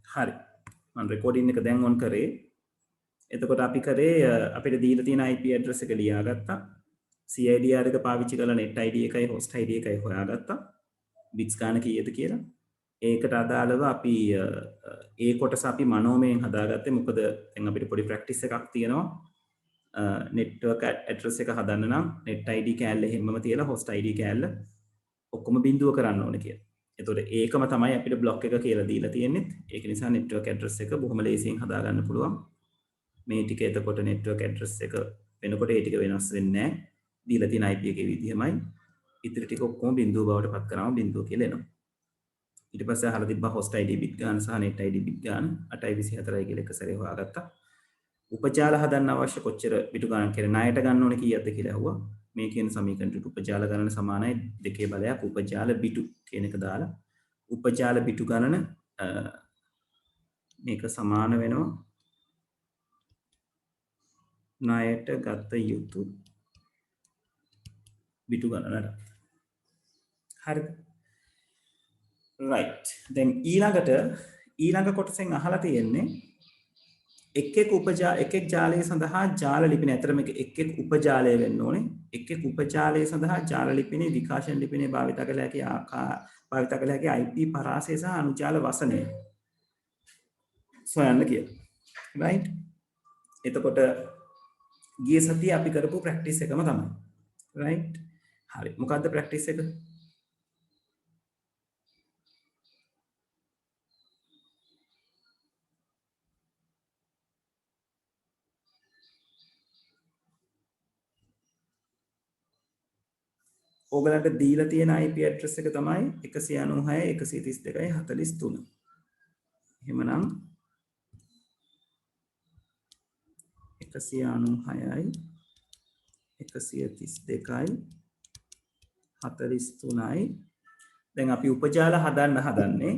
හරි මම රෙකෝඩින් එක දැන් ඔන් කරේ එතකොට අපි කරේ අපිට දීලා තියෙන IP address එක ලියාගත්තා CIDR එක පාවිච්චි කරලා net ID එකයි host ID එකයි හොයාගත්තා bits ගන්න කීයද කියලා ඒකට අදාළව අපි ඒ කොටස අපි මනෝමයෙන් හදාගත්තේ මොකද දැන් අපිට පොඩි ප්‍රැක්ටිස් එකක් තියෙනවා network address එක හදන්න නම් net ID කෑල්ල හැමම තියලා host ID කෑල්ල ඔක්කොම බිඳුව කරන්න ඕනේ කියලා. එතකොට ඒකම තමයි අපිට බ්ලොක් එක කියලා දීලා තියෙන්නේ. ඒක නිසා network address එක බොහොම ලේසියෙන් හදා ගන්න පුළුවන්. මේ ටික එතකොට network address එක වෙනකොට ඒ ටික වෙනස් වෙන්නේ නැහැ. දීලා තියෙන IP එකේ විදිහමයි. ඉතින් ටික ඔක්කොම බිඳුව බවට පත් කරාම බිඳුව කියලා එනවා. ඊට පස්සේ අහලා තිබ්බා host ID bit ගන්න සහ net ID bit ගන්න 824යි කියලා එක සැරේ හොයාගත්තා. උපජාල හදන්න අවශ්‍ය කොච්චර බිටු ගණන් කියලා ණයට ගන්න ඕනේ කීයක්ද කියලා අහුවා. මේ කියන සමීකරණයට උපජාල ගණන සමානයි දෙකේ බලයක් උපජාල බිටු කියන එක දාලා උපජාල බිටු ගණන මේක සමාන වෙනවා ණයට ගත යුතු බිටු ගණනට. හරිද? right. දැන් ඊළඟ කොටසෙන් අහලා තියෙන්නේ එක් ජාලය සඳහා ජාල ලිපින ඇතරම එක් උපජාලය වෙන්න ඕනේ එක් උපජාලය සඳහා ජාල ලිපිනේ විකාශන ලිපිනේ භාවිත කළ හැකි IP පරාසය සහ අනුජාල වසනය සොයන්න කියලා. right. එතකොට ගිය සතියේ අපි කරපු ප්‍රැක්ටිස් එකම තමයි. right. හරි. මොකද්ද ප්‍රැක්ටිස් එක? ඕගලන්ට දීලා තියෙන IP address එක තමයි 196.132.43. එහෙමනම් 196.132.43යි. දැන් අපි උපජාල හදන්නේ.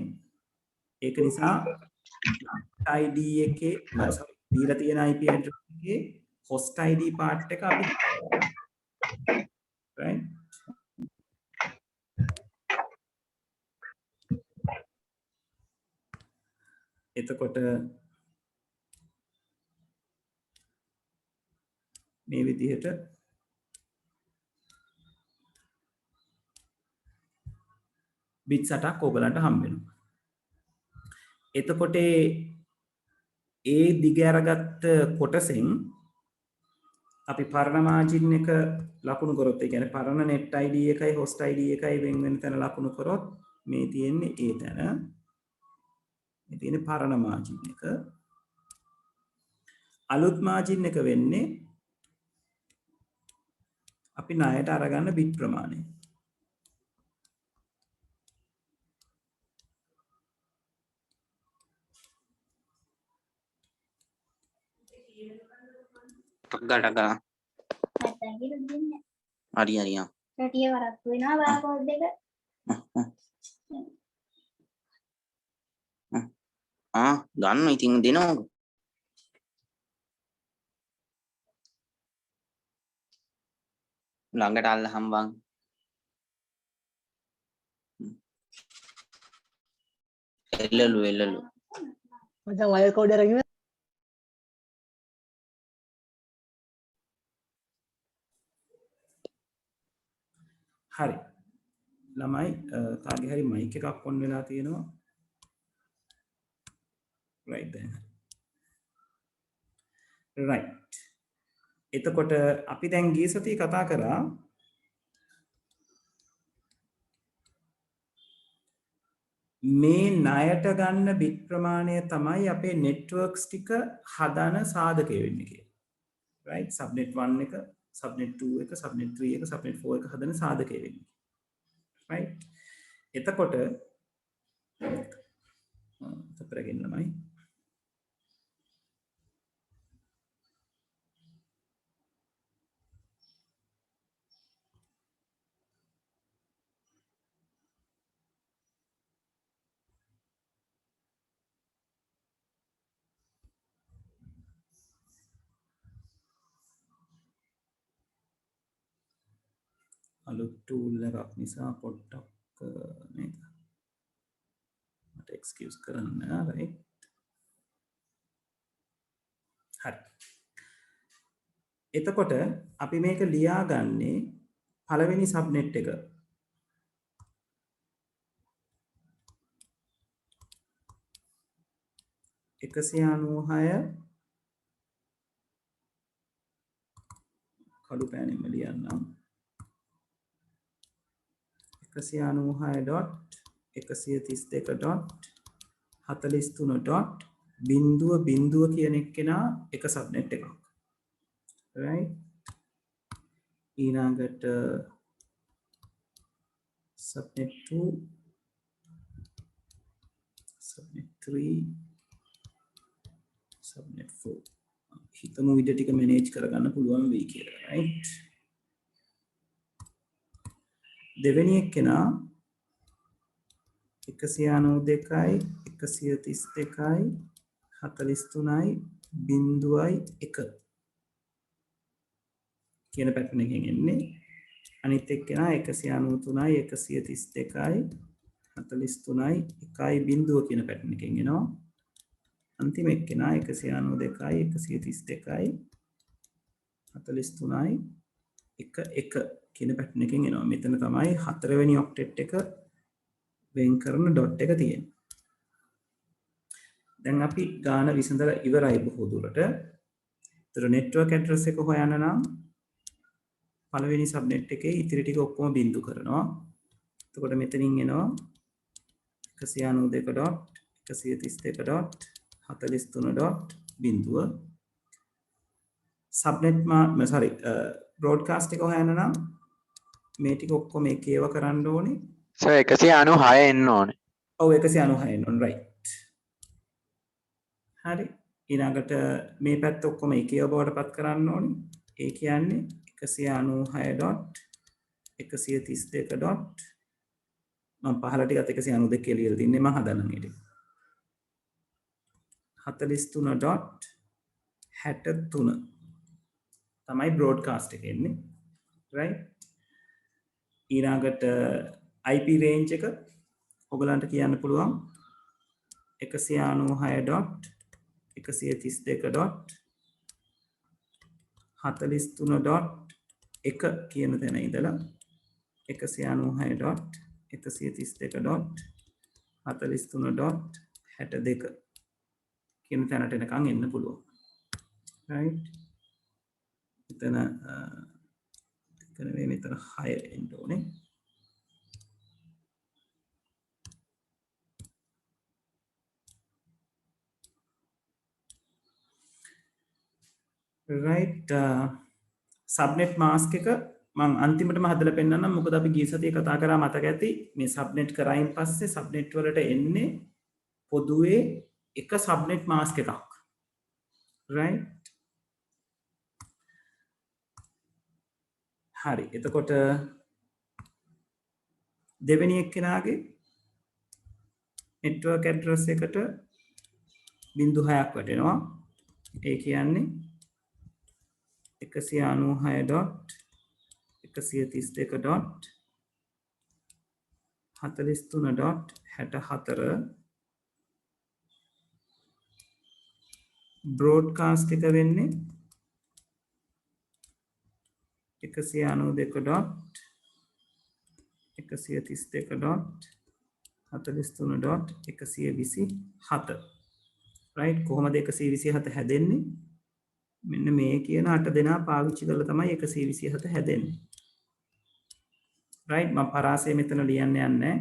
ඒක නිසා ID එකේ දීලා තියෙන IP address එකේ host ID part එක අපි right. එතකොට මේ විදිහට bit 8ක් ඕගලන්ට හම්බ වෙනවා. එතකොට ඒ දිග අරගත්ත කොටසෙන් අපි පරණ මාජින් එක ලකුණු කරොත් ඒ කියන්නේ පරණ net ID එකයි host ID එකයි වෙන වෙන තැන ලකුණු කරොත් මේ තියෙන්නේ ඒ තැන මේ තියෙන පරණ මාජින් එක අලුත් මාජින් එක වෙන්නේ අපි ණයට අරගන්න bit ප්‍රමාණය. Gada Aria රටිය වරක්කු වෙනවා බාකෝඩ් එක. ගන්න ඉතින් දෙනවා ළඟට අල්ල හම්බන් එල්ලලු මචං වයර් කෝඩ් එක අරගෙන හරි. ළමයි කාගේ හරි මයික් එකක් ඔන් වෙලා තියෙනවා. right then. right. එතකොට අපි දැන් ගිය සතියේ කතා කරා මේ ණයට ගන්න bit ප්‍රමාණය තමයි අපේ networks ටික හදන සාධකය වෙන්නේ කියලා. right. subnet 1 එක subnet 2 එක subnet 3 එක subnet 4 එක හදන සාධකය වෙන්නේ. right. එතකොට සපරගෙන ළමයි අලුත් tool එකක් නිසා පොඩ්ඩක් මේක මට excuse කරන්න right හරි. එතකොට අපි මේක ලියාගන්නේ පළවෙනි සබ්නෙට් එක. එකසිය අනූහය කළු පෑනෙන්ම ලියන්නම්. 196.132.43. කියන එක්කෙනා එක සබ්නෙට් එකක්. right? ඊළඟට subnet 2, subnet 3, subnet 4. හිතමු විදිහ ටික මැනේජ් කරගන්න පුළුවන් වෙයි කියලා. right? දෙවෙනි එක්කෙනා 192යි 132යි 43යි 0.1 කියන පැටර්න් එකෙන් එන්නේ. අනිත් එක්කෙනා 193යි 132යි 43යි 1.0 කියන පැටර්න් එකෙන් එනවා. අන්තිම එක්කෙනා 192යි 132යි 43යි 1.1 කියන පැටර්න් එකෙන් එනවා. මෙතන තමයි හතරවෙනි ඔක්ටෙට් එක වෙන් කරන ඩොට් එක තියෙන්නේ. දැන් අපි ගාන විසඳලා ඉවරයි බොහෝ දුරට. ඒතර නෙට්වර්ක් ඇඩ්‍රස් එක හොයන්න නම් පළවෙනි සබ්නෙට් එකේ ඉතිරි ටික ඔක්කොම බින්දු කරනවා. එතකොට මෙතනින් එනවා 192.132.43. සබ්නෙට් බ්‍රෝඩ්කාස්ට් එක හොයන්න නම් මේ ටික ඔක්කොම එකේව කරන්න ඕනේ. සර් 196 එන්න ඕනේ. ඔව් 196 එන්න ඕනේ right. හරි. ඊළඟට මේ පැත්ත ඔක්කොම එකේව බවට පත් කරන්න ඕනේ. ඒ කියන්නේ 196.132. මම පහළ ටිකත් 192 කියලා ලියලා තින්නේ මම හදන්න මේ ටික. 43.63 තමයි බ්‍රෝඩ්කාස්ට් එක එන්නේ. right? ඊළඟට IP range එක ඔයගලන්ට කියන්න පුළුවන් 196.132.43.1 කියන තැන ඉඳලා 196.132.43.62 කියන තැනට එනකන් එන්න පුළුවන්. right? මෙතන මෙතන 6 එන්න ඕනේ. right? සබ්නෙට් මාස්ක් එක මම අන්තිමටම හදලා පෙන්නන්නම්. මොකද අපි ගිය සතියේ කතා කරා මතක ඇති මේ සබ්නෙට් කරායින් පස්සේ සබ්නෙට් වලට එන්නේ පොදුවේ එක සබ්නෙට් මාස්ක් එකක්. right? හරි. එතකොට දෙවෙනි එක්කෙනාගේ නෙට්වර්ක් ඇඩ්‍රස් එකට 0.6ක් වටෙනවා. ඒ කියන්නේ 196.132.43.64 බ්‍රෝඩ්කාස්ට් එක වෙන්නේ 192.132.43.127 right? කොහොමද 127 හැදෙන්නේ? මෙන්න මේ කියන 8 දෙනා පාවිච්චි කරලා තමයි 127 හැදෙන්නේ. right? මම පරාසය මෙතන ලියන්න යන්නේ.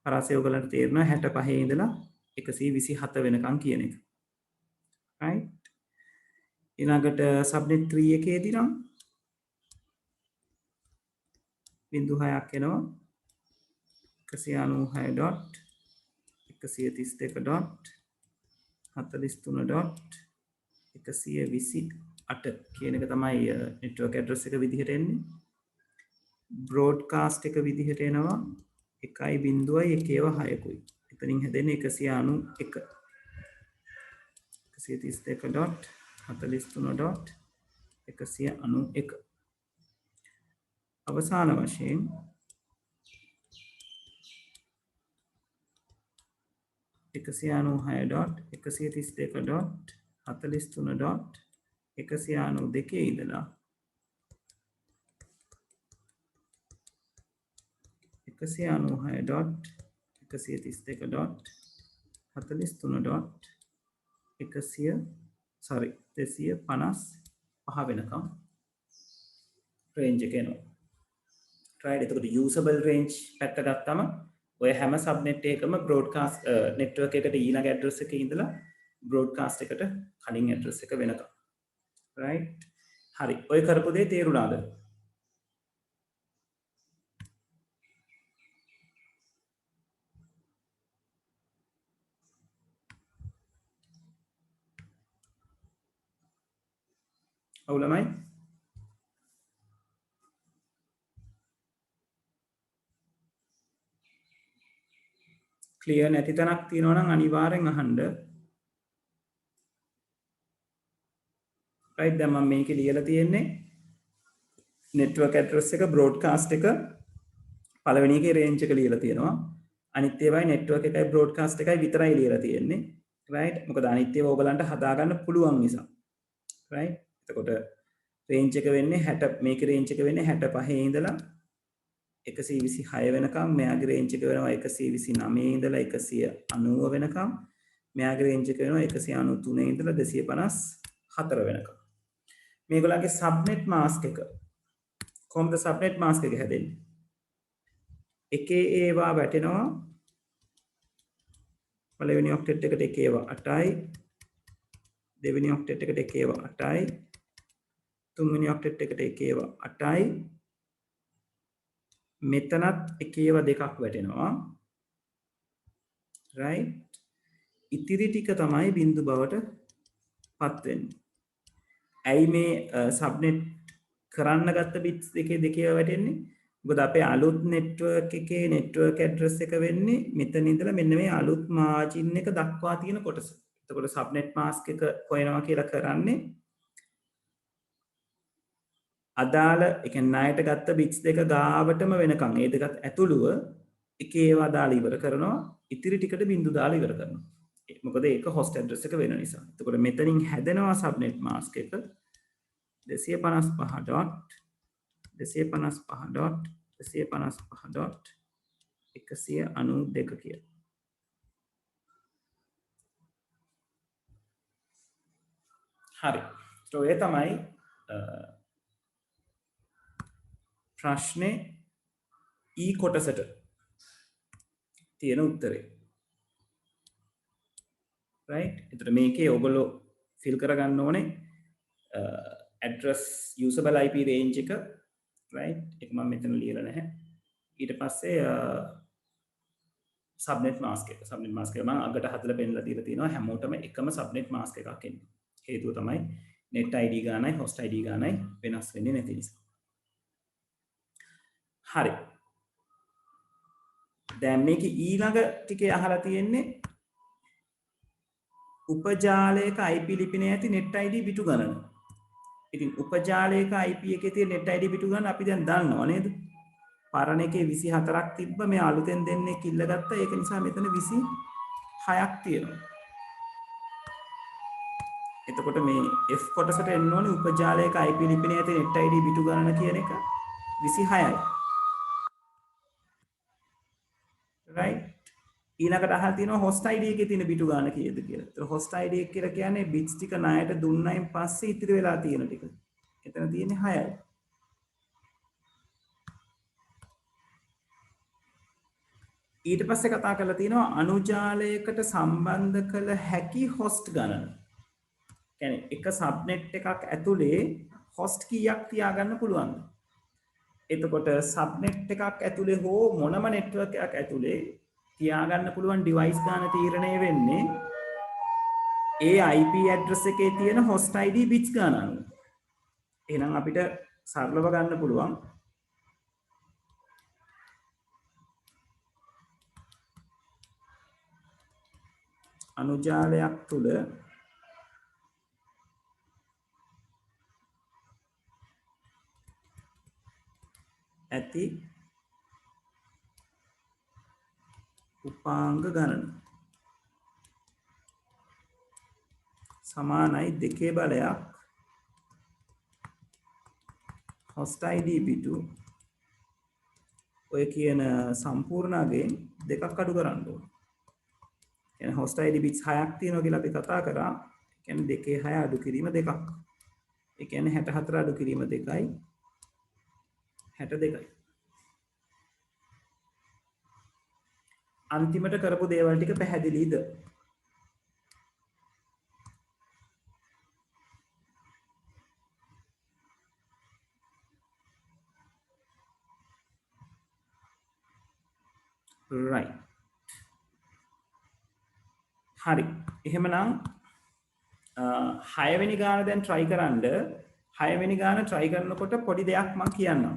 පරාසය ඔයගලන්ට තේරෙනවා 65 ඉඳලා 127 වෙනකන් කියන එක. right? ඊළඟට සබ්නෙට් 3 එකේදී නම් 0.6ක් එනවා. 196.132.43.128 කියන එක තමයි නෙට්වර්ක් ඇඩ්‍රස් එක විදිහට එන්නේ. බ්‍රෝඩ්කාස්ට් එක විදිහට එනවා 1.1.6කුයි. එතනින් හැදෙන්නේ 191. 132.43.191. අවසාන වශයෙන් 196.132.43.128 192 ඉඳලා 196.132.43.100 sorry 255 වෙනකම් range එක එනවා. right එතකොට usable range පැත්ත ගත්තම ඔය හැම subnet එකකම broadcast network එකට ඊළඟ address එකේ ඉඳලා broadcast එකට කලින් address එක වෙනකම්. right හරි ඔය කරපු දේ තේරුණාද? ඔව් ළමයි clear නැති තැනක් තියෙනවා නම් අනිවාර්යෙන් අහන්න. right දැන් මම මේකේ ලියලා තියෙන්නේ network address එක broadcast එක පළවෙනි එකේ range එක ලියලා තියෙනවා. අනිත් ඒවායි network එකයි broadcast එකයි විතරයි ලියලා තියෙන්නේ. right මොකද අනිත් ඒවා ඔයගලන්ට හදාගන්න පුළුවන් නිසා. right එතකොට range එක වෙන්නේ 60 මේකේ range එක වෙන්නේ 65 ඉඳලා 126 වෙනකම් මෙයාගේ range එක වෙනවා 129 ඉඳලා 190 වෙනකම් මෙයාගේ range එක වෙනවා 193 ඉඳලා 254 වෙනකම් මේගොල්ලන්ගේ subnet mask එක කොහොමද subnet mask එක හැදෙන්නේ එකේ ඒවා වැටෙනවා පළවෙනි octet එකට එකේ ඒවා 8යි දෙවෙනි octet එකට එකේ ඒවා 8යි තුන්වෙනි octet එකට එකේ ඒවා 8යි මෙතනත් එකේ ඒවා දෙකක් වැටෙනවා right ඉතිරි ටික තමයි බිංදු බවට පත් වෙන්නේ ඇයි මේ subnet කරන්න ගත්ත bits දෙකේ වැටෙන්නේ මොකද අපේ අලුත් network එකේ network address එක වෙන්නේ මෙතන ඉඳලා මෙන්න මේ අලුත් margin එක දක්වා තියෙන කොටස. එතකොට subnet mask එක හොයනවා කියලා කරන්නේ අදාළ ඒ කියන්නේ ණයට ගත්ත bits දෙක ගාවටම වෙනකන් ඒ දෙකත් ඇතුළුව එකේ ඒවා දාලා ඉවර කරනවා ඉතිරි ටිකට බිංදු දාලා ඉවර කරනවා. මොකද ඒක host address එක වෙන නිසා. එතකොට මෙතනින් හැදෙනවා subnet mask එක 255.255.192 කියලා. හරි. ඒ තමයි ප්‍රශ්නේ ඊ කොටසට තියෙන උත්තරේ. right එතකොට මේකේ ඔයගොල්ලෝ fill කරගන්න ඕනේ address usable IP range එක right ඒක මම මෙතන ලියලා නැහැ ඊට පස්සේ subnet mask එක මම අගට හදලා පෙන්නලා දීලා තියෙනවා හැමෝටම එකම subnet mask එකක් එන්නේ හේතුව තමයි net id ගානයි host id ගානයි වෙනස් වෙන්නේ නැති නිසා හරි දැන් මේක ඊළඟ ටිකේ අහලා තියෙන්නේ උපජාලයක IP ලිපිනේ ඇති net id පිටු ගණන. ඉතින් උපජාලයක IP එකේ තියෙන net id පිටු ගණන අපි දැන් දන්නව නේද? පරණ එකේ 24ක් තිබ්බ මේ අලුතෙන් දෙන්නේ කිල්ල ගත්තා. ඒක නිසා මෙතන 26ක් තියෙනවා. එතකොට මේ F කොටසට එන්න ඕනේ උපජාලයක IP ලිපිනේ ඇති net id පිටු ගණන කියන එක 26යි. right ඊළඟට අහලා තියෙනවා host id එකේ තියෙන බිටු ගාන කීයද කියලා. ඒතර host id එක කියලා කියන්නේ bits ටික ණයට දුන්නයින් පස්සේ ඉතිරි වෙලා තියෙන ටික. එතන තියෙන්නේ 6යි. ඊට පස්සේ කතා කරලා තියෙනවා අනුජාලයකට සම්බන්ධ කළ හැකි host ගණන. කියන්නේ එක subnet එකක් ඇතුලේ host කීයක් තියාගන්න පුළුවන්ද? එතකොට subnet එකක් ඇතුලේ හෝ මොනම network එකක් ඇතුලේ තියාගන්න පුළුවන් device ගාන තීරණය වෙන්නේ ඒ IP address එකේ තියෙන host ID bits ගාන අනුව. එහෙනම් අපිට සරලව ගන්න පුළුවන් අනුජාලයක් තුල ඇති උපාංග ගණන සමානයි 2 බලයක් host id පිටු ඔය කියන සම්පූර්ණයෙන් දෙකක් අඩු කරන්න ඕනේ. කියන්නේ host id bits 6ක් තියෙනවා කියලා අපි කතා කරා. කියන්නේ දෙකේ 6 අඩු කිරීම දෙකක්. ඒ කියන්නේ 64 අඩු කිරීම 2යි 62යි. අන්තිමට කරපු දේවල් ටික පැහැදිලිද? right. හරි. එහෙමනම් 6 වෙනි ගාන දැන් try කරන්න. 6 වෙනි ගාන try කරනකොට පොඩි දෙයක් මම කියන්නම්.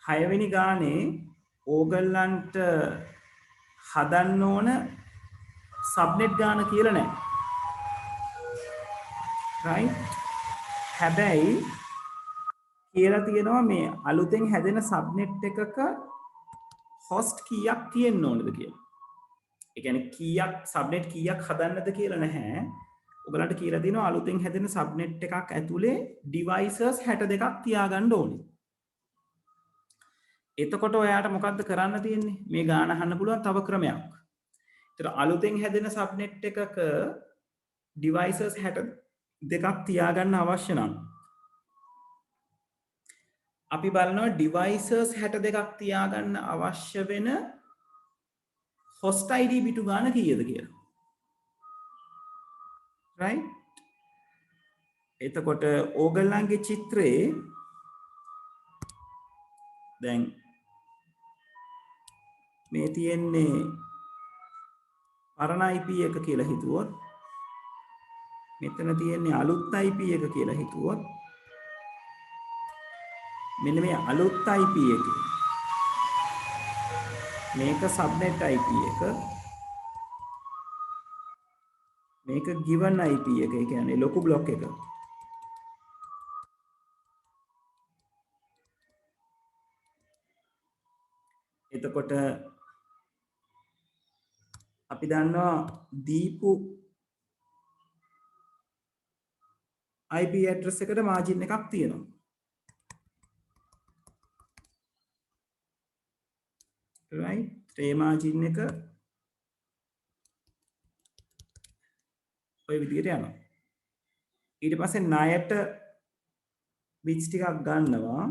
6 වෙනි ගානේ ඕගලන්ට හදන්න ඕන සබ්නෙට් ගාන කියලා නැහැ. right. හැබැයි කියලා තියෙනවා මේ අලුතෙන් හැදෙන සබ්නෙට් එකක host කීයක් තියෙන්න ඕනද කියලා. ඒ කියන්නේ කීයක් සබ්නෙට් කීයක් හදන්නද කියලා නැහැ. ඔයගලන්ට කියලා දෙනවා අලුතෙන් හැදෙන සබ්නෙට් එකක් ඇතුලේ devices 62ක් තියාගන්න ඕනේ. එතකොට ඔයාට මොකද්ද කරන්න තියෙන්නේ? මේ ගාන අහන්න පුළුවන් තව ක්‍රමයක්. ඒතර අලුතෙන් හැදෙන සබ්නෙට් එකක devices 62ක් තියාගන්න අවශ්‍ය නම් අපි බලනවා devices 62ක් තියාගන්න අවශ්‍ය වෙන host id පිටු ගාන කීයද කියලා. right. එතකොට ඕගලන්ගේ චිත්‍රයේ දැන් මේ තියෙන්නේ පරණ IP එක කියලා හිතුවොත් මෙතන තියෙන්නේ අලුත් IP එක කියලා හිතුවොත් මෙන්න මේ අලුත් IP එක මේක subnet IP එක මේක given IP එක ඒ කියන්නේ ලොකු බ්ලොක් එක එතකොට අපි දන්නවා දීපු IP address එකට margin එකක් තියෙනවා. right. ඒ margin එක ඔය විදිහට යනවා. ඊට පස්සේ ණයට bits ටිකක් ගන්නවා.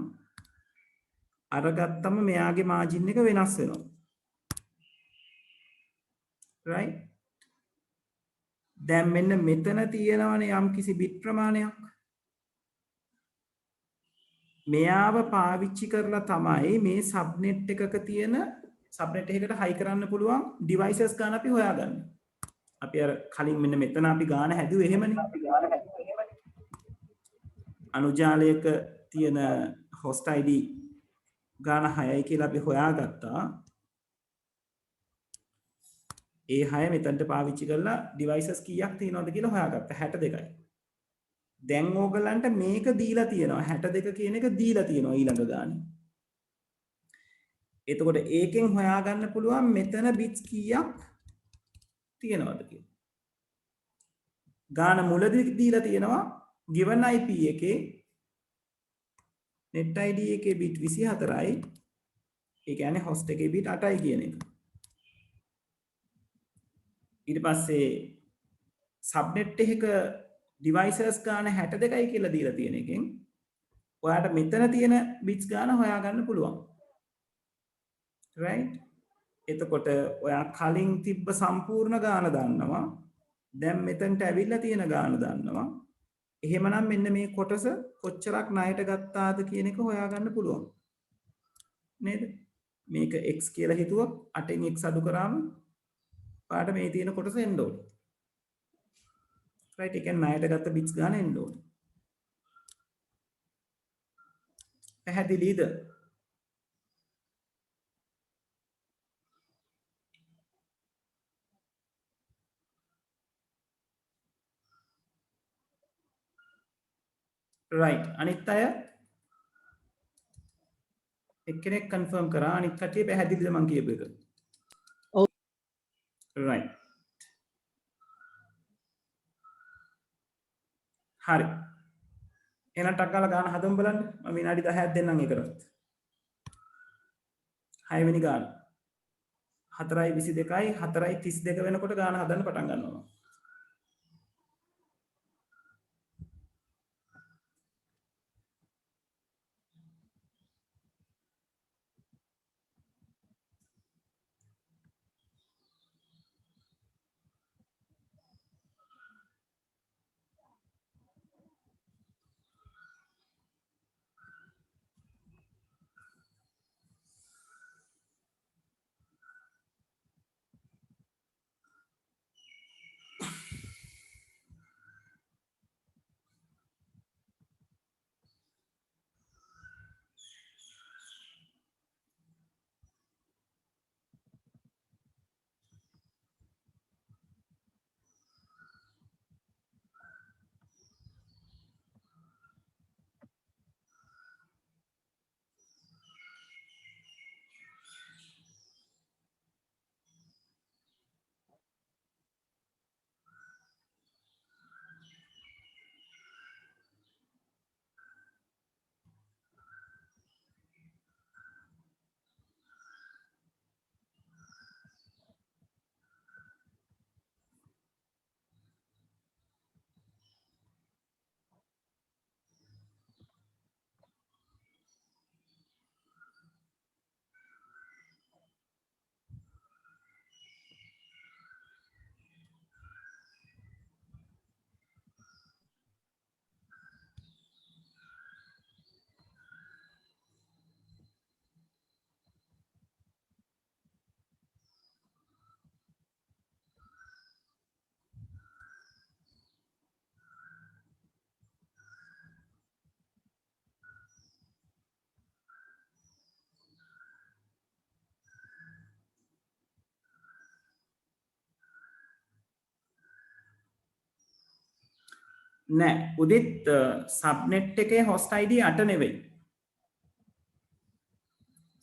අරගත්තම මෙයාගේ margin එක වෙනස් වෙනවා. right. දැන් මෙන්න මෙතන තියෙනවනේ යම් කිසි bit ප්‍රමාණයක්. මෙයාව පාවිච්චි කරලා තමයි මේ subnet එකක තියෙන subnet එකකට high කරන්න පුළුවන් devices ගන්න අපි හොයාගන්නේ. අපි අර කලින් මෙන්න මෙතන අපි ගාන හැදුවේ එහෙමනේ. අනුජාලයක තියෙන host id ගාන 6යි කියලා අපි හොයාගත්තා. ඒ 6 මෙතනට පාවිච්චි කරලා devices කීයක් තියෙනවද කියලා හොයාගත්තා 62යි. දැන් ඕගලන්ට මේක දීලා තියෙනවා 62 කියන එක දීලා තියෙනවා ඊළඟ ගානේ. එතකොට ඒකෙන් හොයාගන්න පුළුවන් මෙතන bits කීයක් තියෙනවද කියලා. ගාන මුලදී දීලා තියෙනවා given IP එකේ net id එකේ bit 24යි. ඒ කියන්නේ host එකේ bit 8යි කියන එක. ඊට පස්සේ subnet එකක devices ගාන 62යි කියලා දීලා තියෙන එකෙන් ඔයාට මෙතන තියෙන bits ගාන හොයාගන්න පුළුවන්. right. එතකොට ඔයා කලින් තිබ්බ සම්පූර්ණ ගාන දන්නවා. දැන් මෙතනට ඇවිල්ලා තියෙන ගාන දන්නවා. එහෙමනම් මෙන්න මේ කොටස කොච්චරක් ණයට ගත්තාද කියන එක හොයාගන්න පුළුවන්. නේද? මේක x කියලා හිතුවොත් 8න් x අඩු කරාම පාට මේ තියෙන කොටස එන්න ඕනේ. right. ඒ කියන්නේ ණයට ගත්ත bits ගාන එන්න ඕනේ. පැහැදිලිද? right. අනිත් අය එක්කෙනෙක් කන්ෆර්ම් කරා අනිත් කටිය පැහැදිලිද මං කියපු එක? ඔව්. right. හරි. එහෙනම් ටක් ගාලා ගාන හදමු බලන්න. මම විනාඩි 10ක් දෙන්නම් ඒකටත්. 6 වෙනි ගාන 4:22යි 4:32 වෙනකොට ගාන හදන්න පටන් ගන්නවා. නෑ උදිත් සබ්නෙට් එකේ host ID 8 නෙවෙයි.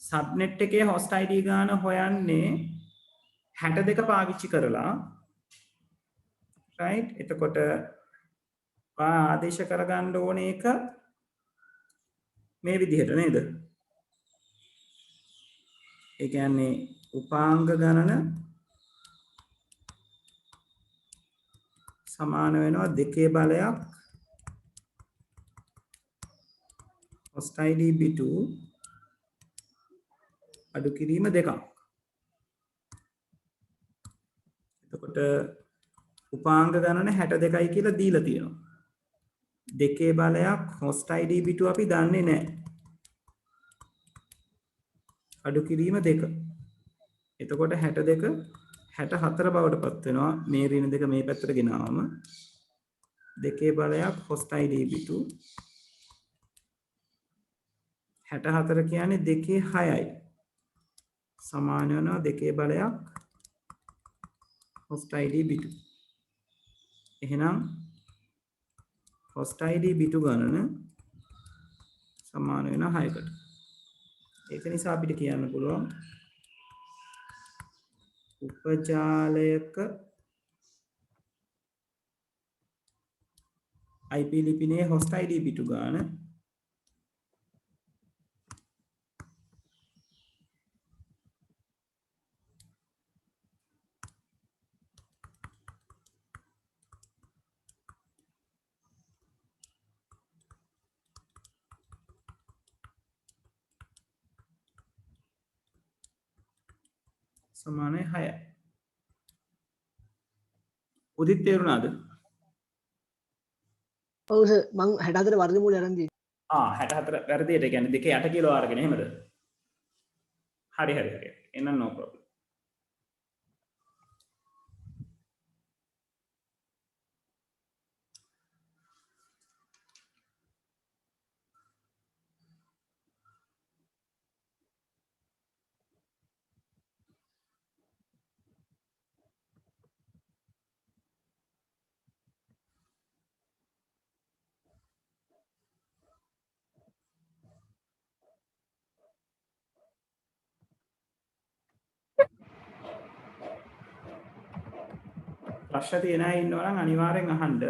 සබ්නෙට් එකේ host ID ගාන හොයන්නේ 62 පාවිච්චි කරලා. right එතකොට ආදේශ කරගන්න ඕනේ එක මේ විදිහට නේද? ඒ කියන්නේ උපාංග ගණන සමාන වෙනවා 2 බලයක් host ID b2 අඩු කිරීම 2ක්. එතකොට උපාංග ගණන 62යි කියලා දීලා තියෙනවා. 2 බලයක් host ID b2 අපි දන්නේ නැහැ. අඩු කිරීම 2. එතකොට 62 64 බවට පත් වෙනවා. මේ ඍණ දෙක මේ පැත්තට ගෙනාවම 2 බලයක් host ID b2 64 කියන්නේ 2 6යි. සමාන වෙනවා 2 බලයක් host ID b2. එහෙනම් host ID b2 ගණන සමාන වෙන 6කට. ඒක නිසා අපිට කියන්න පුළුවන් උපජාලයක IP ලිපිනේ host ID b2 ගාන සමානයි 6යි. උදිත් තේරුණාද? ඔව් සර් මං 64 වර්ගමූලය අරන් තියෙනවා. 64 වැරදියට කියන්නේ 2 8 කිලෝ අරගෙන එහෙමද? හරි. එහෙනම් no problem. ප්‍රශ්න තියෙන අය ඉන්නවා නම් අනිවාර්යෙන් අහන්න.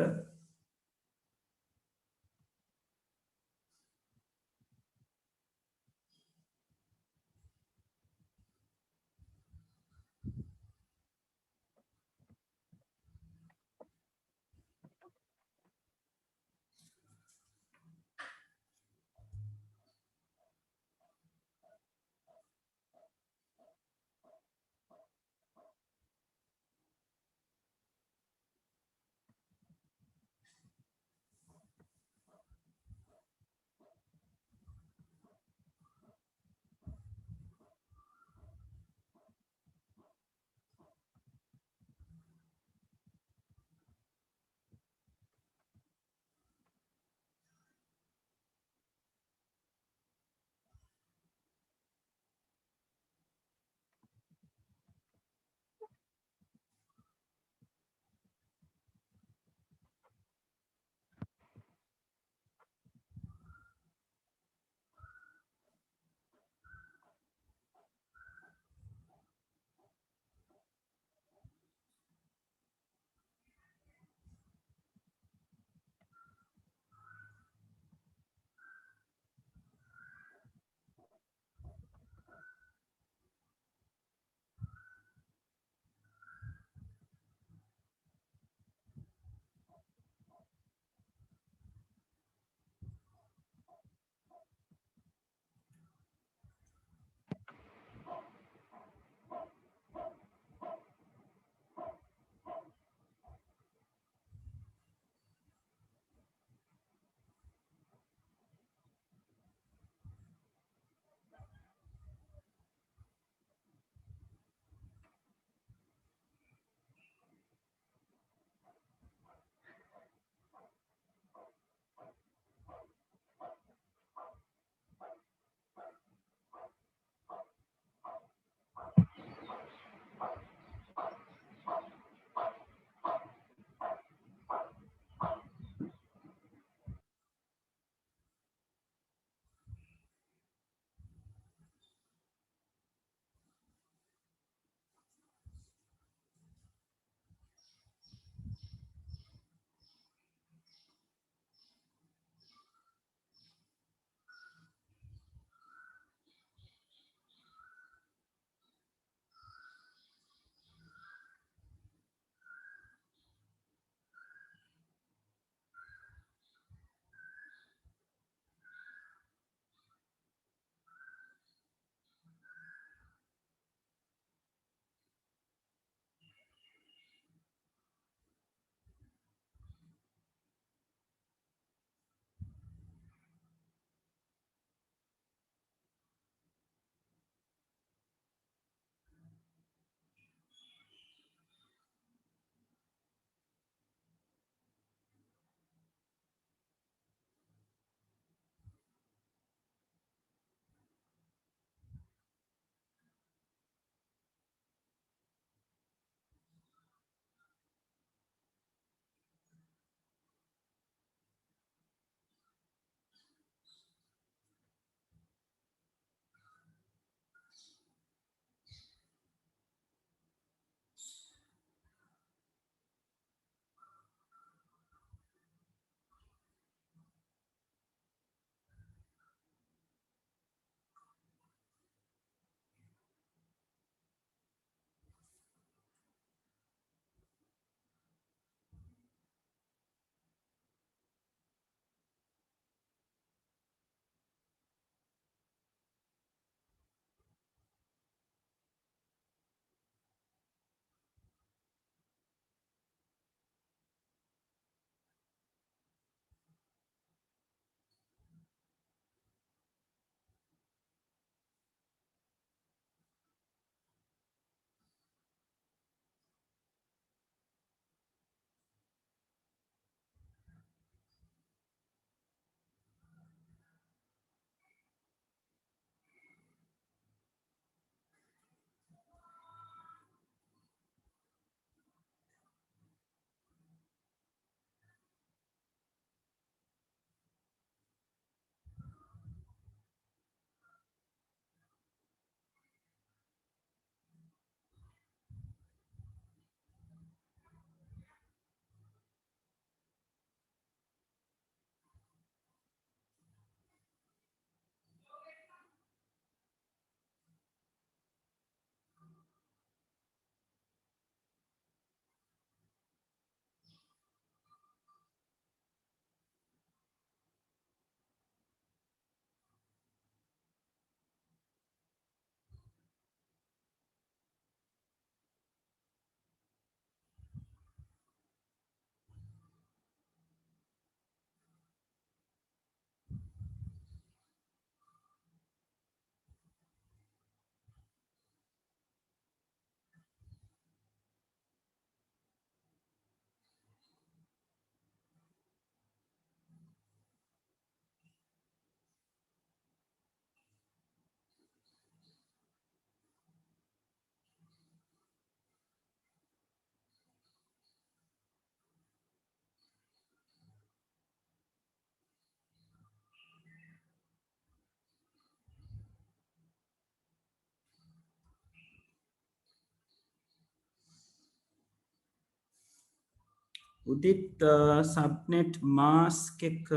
උදිත් සබ්නෙට් මාස්ක් එක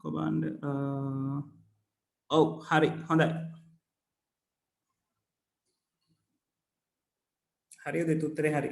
කොබන්ඩ ඔව් හරි හොඳයි හරි උදිත් උත්තරේ හරි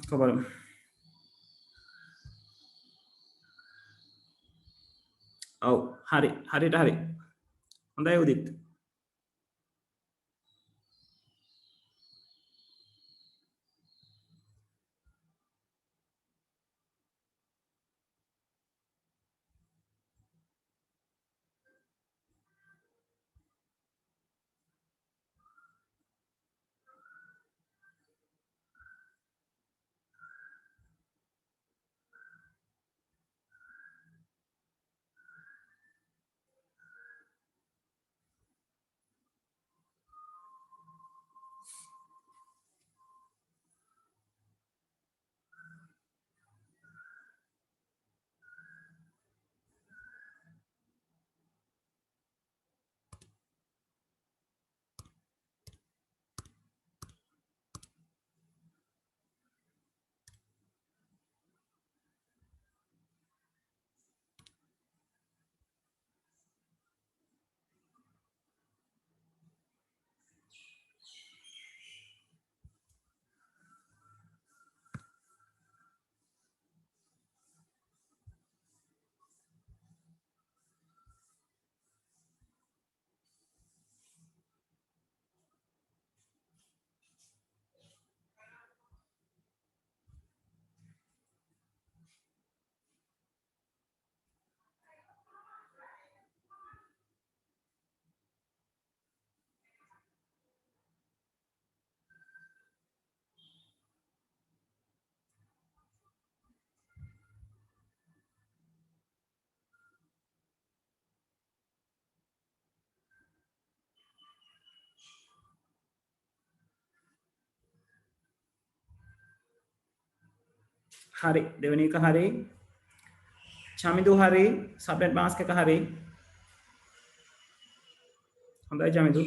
කොබලමු ඔව් හරි හරියට හරි හොඳයි උදිත් හරි දෙවෙනි එක හරි චමිදු හරි සබ්නෙට් මාස්ක් එක හරි හොඳයි චමිදු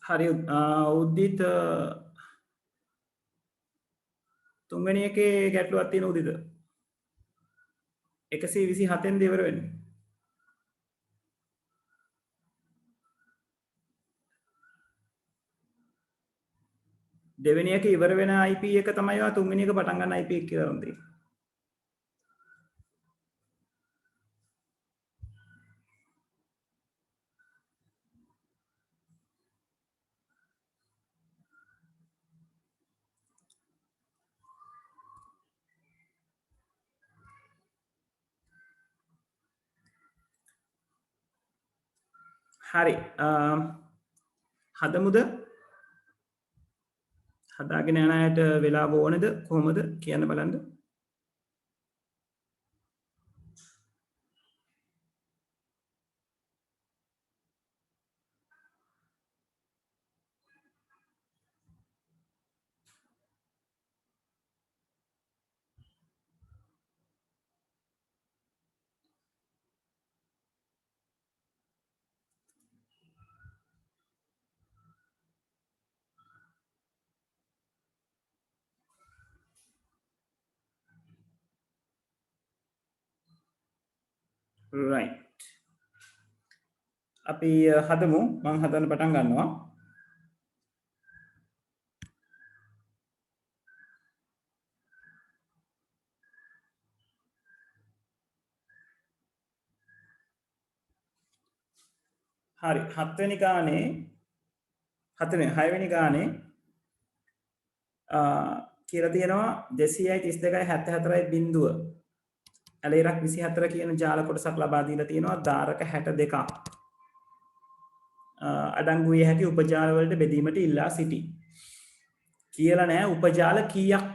හරි උද්දිත් තුන්වෙනි එකේ ගැටලුවක් තියෙන උදිත 127න් ඉවර වෙන්නේ දෙවෙනි එක ඉවර වෙන IP එක තමයි ඔය තුන්වෙනි එක පටන් ගන්න IP එක කියලා උන්දී හරි හදමුද හදාගෙන යන අයට වෙලාව ඕනේද කොහොමද කියන්න බලන්න right අපි හදමු මම හදන්න පටන් ගන්නවා හරි 7 වෙනි ගානේ 6 වෙනි ගානේ කියලා තියෙනවා 232.74 බිඳුව ඇලේරක් 24 කියන ජාල කොටසක් ලබා දීලා තියෙනවා ධාරක 62ක් අඩංගු විය හැකි උපජාල වලට බෙදීමට ඉල්ලා සිටි කියලා නෑ උපජාල කීයක්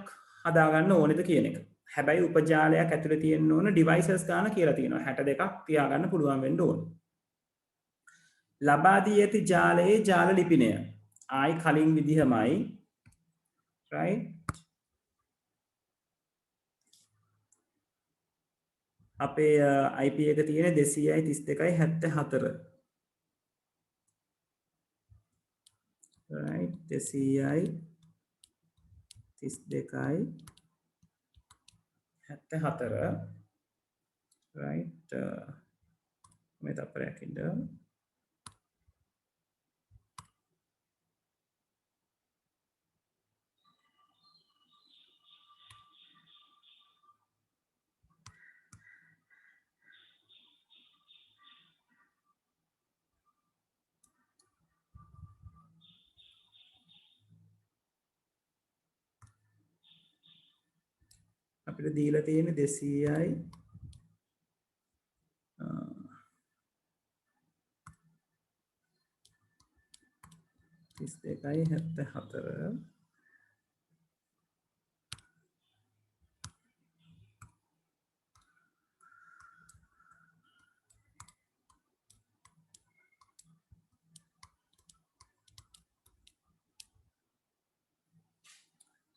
හදා ගන්න ඕනේද කියන එක. හැබැයි උපජාලයක් ඇතුලේ තියෙන්න ඕන ඩිවයිසස් ගන්න කියලා තියෙනවා 62ක් තියා ගන්න පුළුවන් වෙන්න ඕන. ලබා දී ඇති ජාලයේ ජාල ලිපිනය ආයි කලින් විදිහමයි right අපේ IP එක තියෙන 232.74 right 232.74 right මේ තප්පරයක් ඉන්න අපිට දීලා තියෙන 200යි 32.74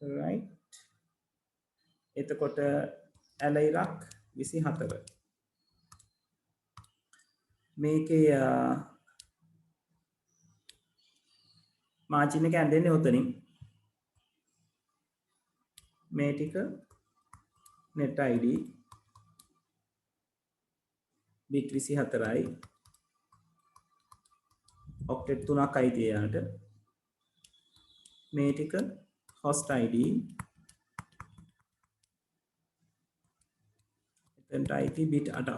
right එතකොට ඇලයිරක් 24 මේකේ මාජින් එක ඇඳෙන්නේ උතනින් මේ ටික net id bit 24යි octet 3ක් අයිති එයාට මේ ටික host id එතනට අයිති bit 8ක්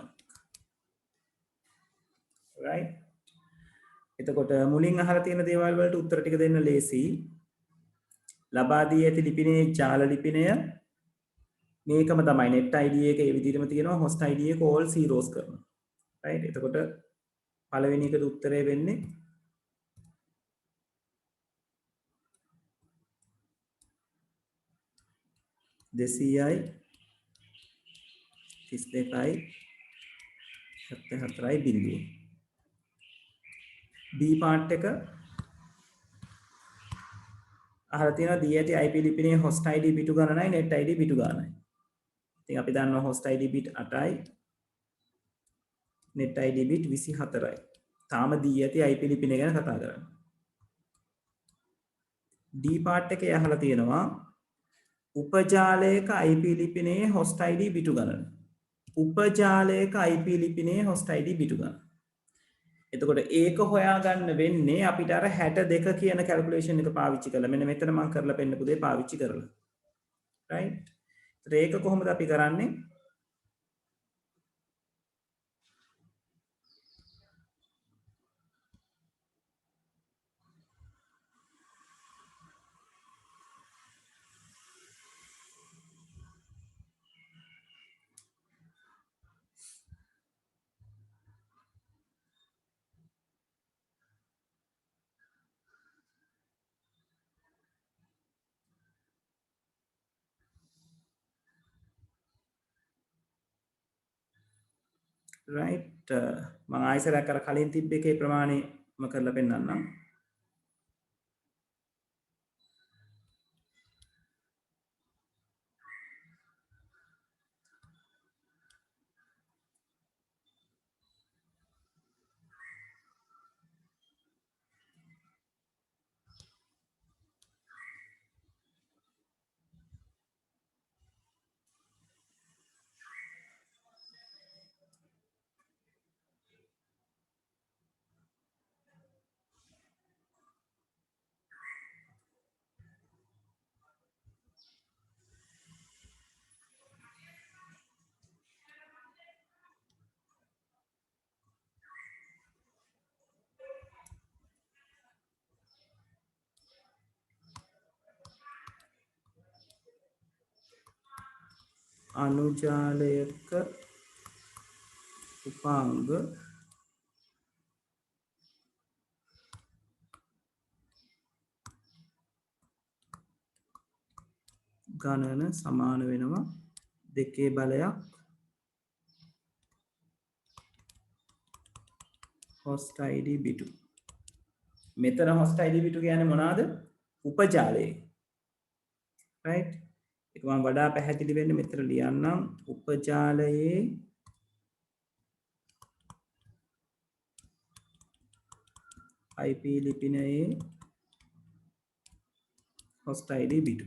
right එතකොට මුලින් අහලා තියෙන දේවල් වලට උත්තර ටික දෙන්න ලේසි. ලබා දී ඇති ලිපිනේ ජාල ලිපිනය මේකම තමයි net id එක ඒ විදිහටම තියෙනවා host id එක all zeros කරනවා. right එතකොට පළවෙනි එකට උත්තරය වෙන්නේ දෙසීයයි 32.74යි බිඳුව. B part එක අහලා තියෙනවා දී ඇති IP ලිපිනේ host id බිටු ගණනයි net id බිටු ගණනයි. ඉතින් අපි දන්නවා host id bit 8යි net id bit 24යි. තාම දී ඇති IP ලිපිනේ ගැන කතා කරන්නේ. D part එකේ අහලා තියෙනවා උපජාලයක IP ලිපිනයේ host ID බිටු ගණන. උපජාලයක IP ලිපිනයේ host ID බිටු ගණන. එතකොට ඒක හොයාගන්න වෙන්නේ අපිට අර 62 කියන කැල්කියුලේෂන් එක පාවිච්චි කරලා. මෙන්න මෙතන මම කරලා පෙන්නපු දේ පාවිච්චි කරලා. right? ඒක කොහොමද අපි කරන්නේ? right මම ආයෙසරක් අර කලින් තිබ්බ එකේ ප්‍රමාණයම කරලා පෙන්නන්නම්. අනුජාලයක උපාංග ගණන සමාන වෙනවා 2 බලයක් host ID බිටු. මෙතන host ID බිටු කියන්නේ මොනවාද? උපජාලයේ. right? ඒක මම වඩා පැහැදිලි වෙන්න මෙතන ලියන්නම්. උපජාලයේ IP ලිපිනයේ host ID බිටු.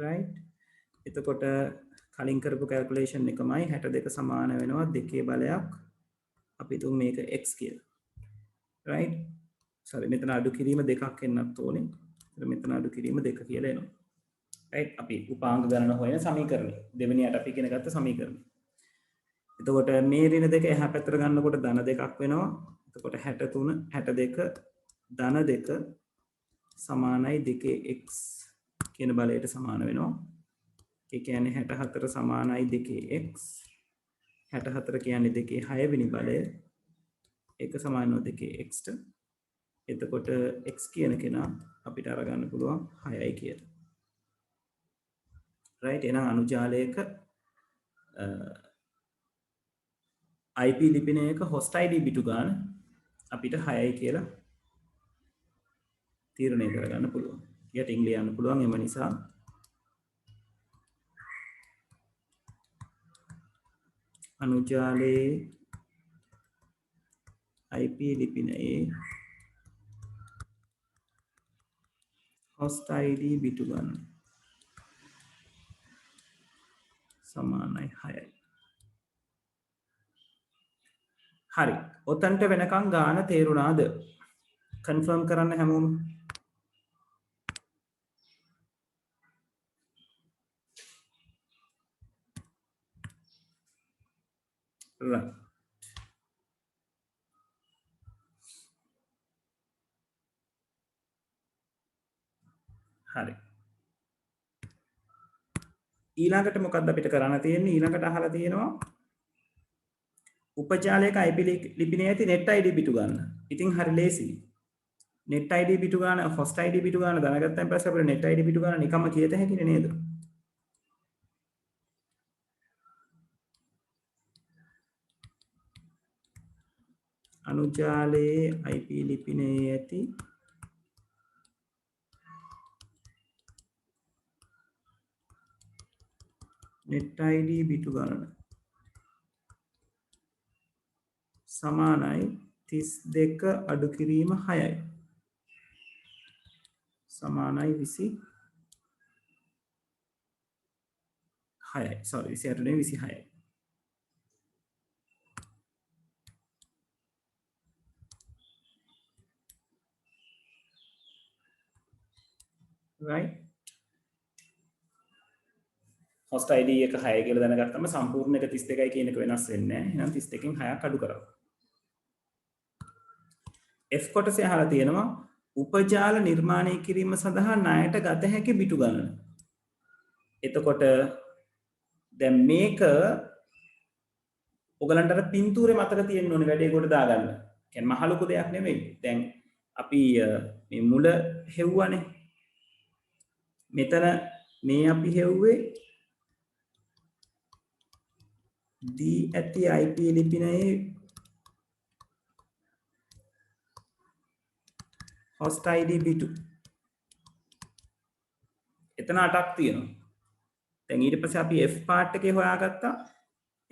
right? එතකොට කලින් කරපු කැල්කියුලේෂන් එකමයි 62 සමාන වෙනවා 2 බලයක් අපි තුන් මේක x කියලා. right? sorry මෙතන අඩු කිරීම දෙකක් එන්නත් ඕනේ. මෙතන අඩු කිරීම 2 කියලා එනවා. right? අපි උපාංග ගණන හොයන සමීකරණය. දෙවෙනියට අපි ඉගෙන ගත්ත සමීකරණය. එතකොට මේ ඍණ දෙක එහා පැත්තට ගන්නකොට ධන දෙකක් වෙනවා. එතකොට 63 62 ධන 2 සමානයි 2x කියන බලයට සමාන වෙනවා. ඒ කියන්නේ 64 සමානයි 2x. 64 කියන්නේ 2 6 වෙනි බලය. ඒක සමාන වෙනවා 2x ට. එතකොට x කියන කෙනා අපිට අරගන්න පුළුවන් 6යි කියලා. right? එහෙනම් අනුජාලයක IP ලිපිනයක host ID බිටු ගන්න අපිට 6යි කියලා තීරණය කරගන්න පුළුවන්. යටින් ලියන්න පුළුවන්. එම නිසා අනුජාලයේ IP ලිපිනයේ host ID බිටු ගන්න සමානයි 6යි. හරි. ඔතනට වෙනකන් ගාන තේරුණාද? කන්ෆර්ම් කරන්න හැමෝම. right. හරි. ඊළඟට මොකක්ද අපිට කරන්න තියෙන්නේ? ඊළඟට අහලා තියෙනවා උපජාලයක IP ලිපිනයේ ඇති net ID බිටු ගන්න. ඉතින් හරි ලේසියි. net ID බිටු ගන්න, host ID බිටු ගන්න දැනගත්තන් පස්සේ අපිට net ID බිටු ගන්න නිකම්ම කියත හැකිනේ නේද? අනුජාලයේ IP ලිපිනයේ ඇති net ID බිටු ගණන සමානයි 32 අඩු කිරීම 6යි. සමානයි 26යි. sorry 28 නෙවෙයි 26යි. right host id එක 6 කියලා දැනගත්තම සම්පූර්ණ එක 32යි කියන එක වෙනස් වෙන්නේ නැහැ. එහෙනම් 32කින් 6ක් අඩු කරමු. F කොටසේ අහලා තියෙනවා උපජාල නිර්මාණය කිරීම සඳහා ණයට ගත හැකි බිටු ගණන. එතකොට දැන් මේක ඔයගලන්ට අර පින්තූරේ මතක තියෙන්න ඕනේ වැඩේ කොට දාගන්න. කියන්නේ මහ ලොකු දෙයක් නෙමෙයි. දැන් අපි මේ මුල හෙව්වනේ. මෙතන මේ අපි හෙව්වේ දී ඇති IP ලිපිනයේ host id b2 එතන 8ක් තියෙනවා. දැන් ඊට පස්සේ අපි f part එකේ හොයාගත්තා.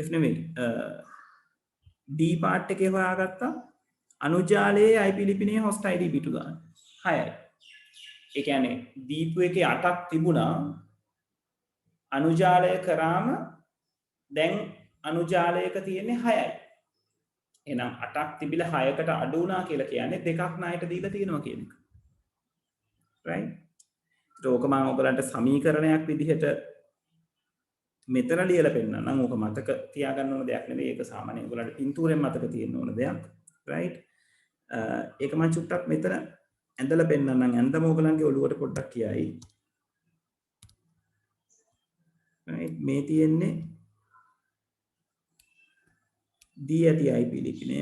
f නෙමෙයි d part එකේ හොයාගත්තා. අනුජාලයේ IP ලිපිනයේ host id b2 ගන්න 6යි. ඒ කියන්නේ දීපු එකේ 8ක් තිබුණා. අනුජාලය කරාම දැන් අනුජාලයක තියෙන්නේ 6යි. එහෙනම් 8ක් තිබිලා 6කට අඩු වුණා කියලා කියන්නේ දෙකක් ණයට දීලා තියෙනවා කියන එක. right? ඒක මම ඔයගලන්ට සමීකරණයක් විදිහට මෙතන ලියලා පෙන්නන්නම්. ඕක මතක තියාගන්න ඕන දෙයක් නෙවෙයි. ඒක සාමාන්‍යයෙන් ඔයගලන්ට පින්තූරෙන් මතක තියෙන්න ඕන දෙයක්. right? ඒක මම චුට්ටක් මෙතන ඇඳලා පෙන්නන්නම්. ඇඳම ඔයගලන්ගේ ඔළුවට පොඩ්ඩක් කියයි. right? මේ තියෙන්නේ දී ඇති IP ලිපිනය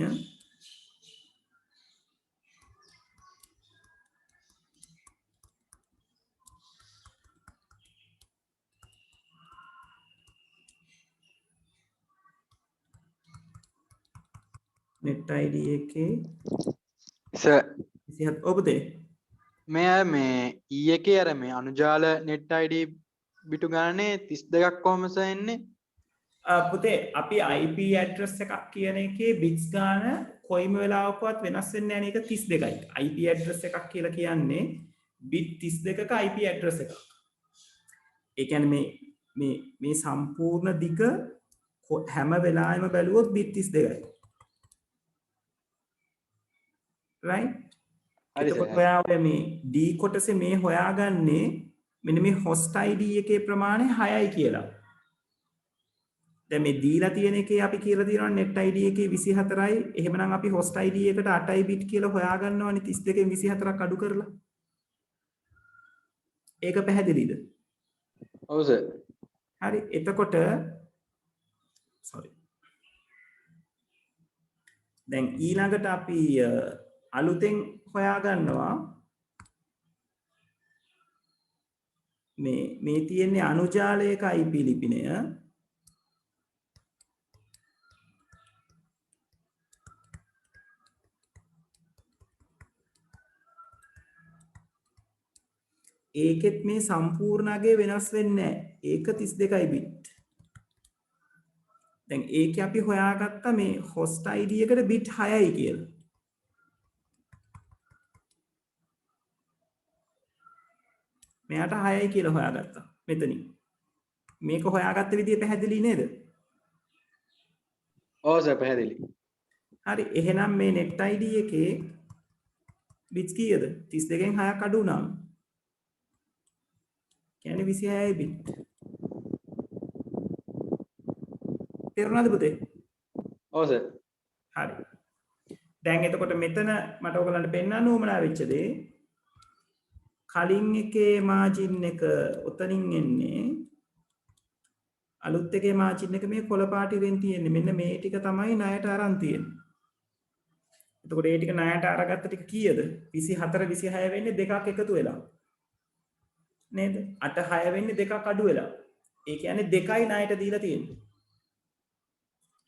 net id එකේ සර් 27 ඔබතේ මේ ඊ එකේ අර මේ අනුජාල net id බිටු ගණනේ 32ක් කොහොමද එන්නේ? පුතේ අපි IP address එකක් කියන එකේ bits ගාන කොයිම වෙලාවකවත් වෙනස් වෙන්නේ නැහැ නේද 32යි. IP address එකක් කියලා කියන්නේ bit 32ක IP address එකක්. ඒ කියන්නේ මේ සම්පූර්ණ දිග හැම වෙලාවෙම බැලුවොත් bit 32යි. right? එතකොට ඔයා මේ D කොටසේ මේ හොයාගන්නේ මෙන්න මේ host ID එකේ ප්‍රමාණය 6යි කියලා. දැන් මේ දීලා තියෙන එකේ අපි කියලා තියෙනවා net id එකේ 24යි. එහෙමනම් අපි host id එකට 8යි bit කියලා හොයාගන්නවනේ 32කින් 24ක් අඩු කරලා. ඒක පැහැදිලිද? ඔව් සර්. හරි. එතකොට sorry. දැන් ඊළඟට අපි අලුතෙන් හොයාගන්නවා මේ තියෙන්නේ අනුජාලයක IP ලිපිනය. ඒකෙත් මේ සම්පූර්ණ අගය වෙනස් වෙන්නේ නැහැ. ඒක 32යි bit. දැන් ඒකේ අපි හොයාගත්තා මේ host id එකට bit 6යි කියලා. මෙයාට 6යි කියලා හොයාගත්තා. මෙතනින්. මේක හොයාගත්ත විදිය පැහැදිලි නේද? ඔව් සර් පැහැදිලි. හරි. එහෙනම් මේ net id එකේ bits කීයද? 32න් 6ක් අඩු වුණාම කියන්නේ 26යි bit. තේරුණාද පුතේ? ඔව් සර්. හරි. දැන් එතකොට මෙතන මට ඔයගලන්ට පෙන්වන්න උවමනා වෙච්ච දේ කලින් එකේ මාජින් එක උතනින් එන්නේ අලුත් එකේ මාජින් එක මේ කොළ පාටින් තියෙන්නේ. මෙන්න මේ ටික තමයි ණයට අරන් තියෙන්නේ. එතකොට මේ ටික ණයට අරගත්ත ටික කීයද? 24 26 වෙන්නේ දෙකක් එකතු වෙලා. නේද? 8 6 වෙන්නේ දෙකක් අඩු වෙලා. ඒ කියන්නේ දෙකයි ණයට දීලා තියෙන්නේ.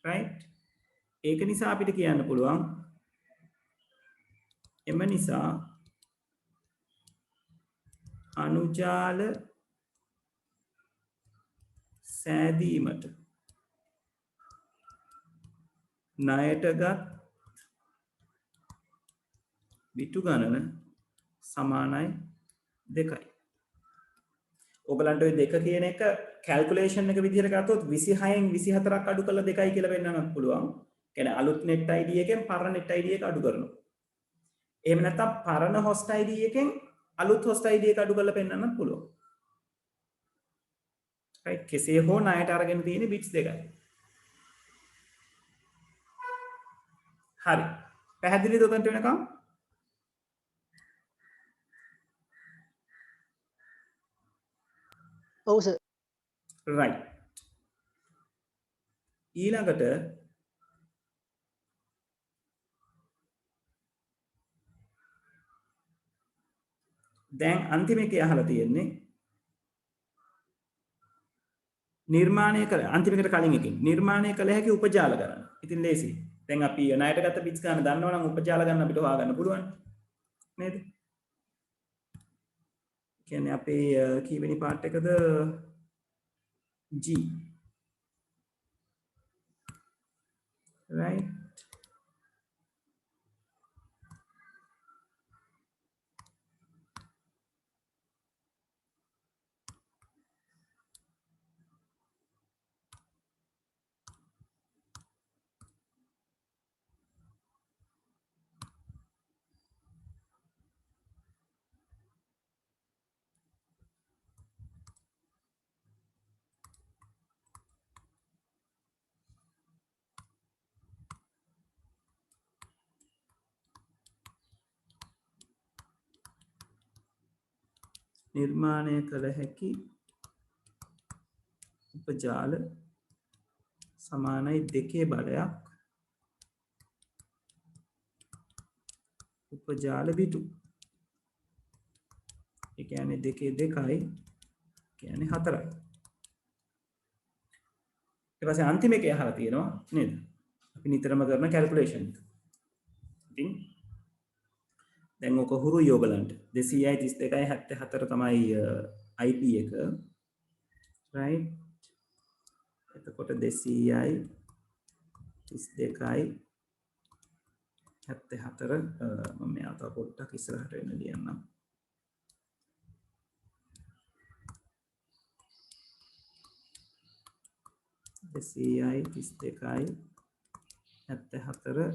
right? ඒක නිසා අපිට කියන්න පුළුවන් එම නිසා අනුජාල සෑදීමට ණයටගත් බිටු ගණන සමානයි 2යි. ඔයගලන්ට ඔය 2 කියන එක කැල්කියුලේෂන් එක විදිහට ගත්තොත් 26න් 24ක් අඩු කරලා 2යි කියලා වෙන්නත් පුළුවන්. කියන්නේ අලුත් net id එකෙන් පරණ net id එක අඩු කරනවා. එහෙම නැත්නම් පරණ host id එකෙන් අලුත් host id එක අඩු කරලා පෙන්නන්නත් පුළුවන්. right කෙසේ හෝ ණයට අරගෙන තියෙන bits 2යි. හරි. පැහැදිලිද උතන්ට වෙනකම්? ඔව් සර්. right. ඊළඟට දැන් අන්තිම එකේ අහලා තියෙන්නේ නිර්මාණය කළ අන්තිමකට කලින් එකකින් නිර්මාණය කළ හැකි උපජාල ගණන. ඉතින් ලේසි. දැන් අපි ණයට ගත්ත bits ගන්න දන්නවනම් උපජාල ගණන අපිට හොයාගන්න පුළුවන්. නේද? කියන්නේ අපේ කීවෙනි පාර්ට් එකද G. right. නිර්මාණය කළ හැකි උපජාල සමානයි 2 බලයක් උපජාල බිටු. ඒ කියන්නේ 2 2යි කියන්නේ 4යි. ඊට පස්සේ අන්තිම එකේ අහලා තියෙනවා නේද? අපි නිතරම කරන කැල්කියුලේෂන් එක. ඉතින් දැන් ඔක හුරු යෝගලන්ට 232යි 74 තමයි IP එක. right. එතකොට 200යි 32යි 74 මම මෙයා තව පොඩ්ඩක් ඉස්සරහට එන්න ලියන්නම්. දෙසීයයි 32යි 74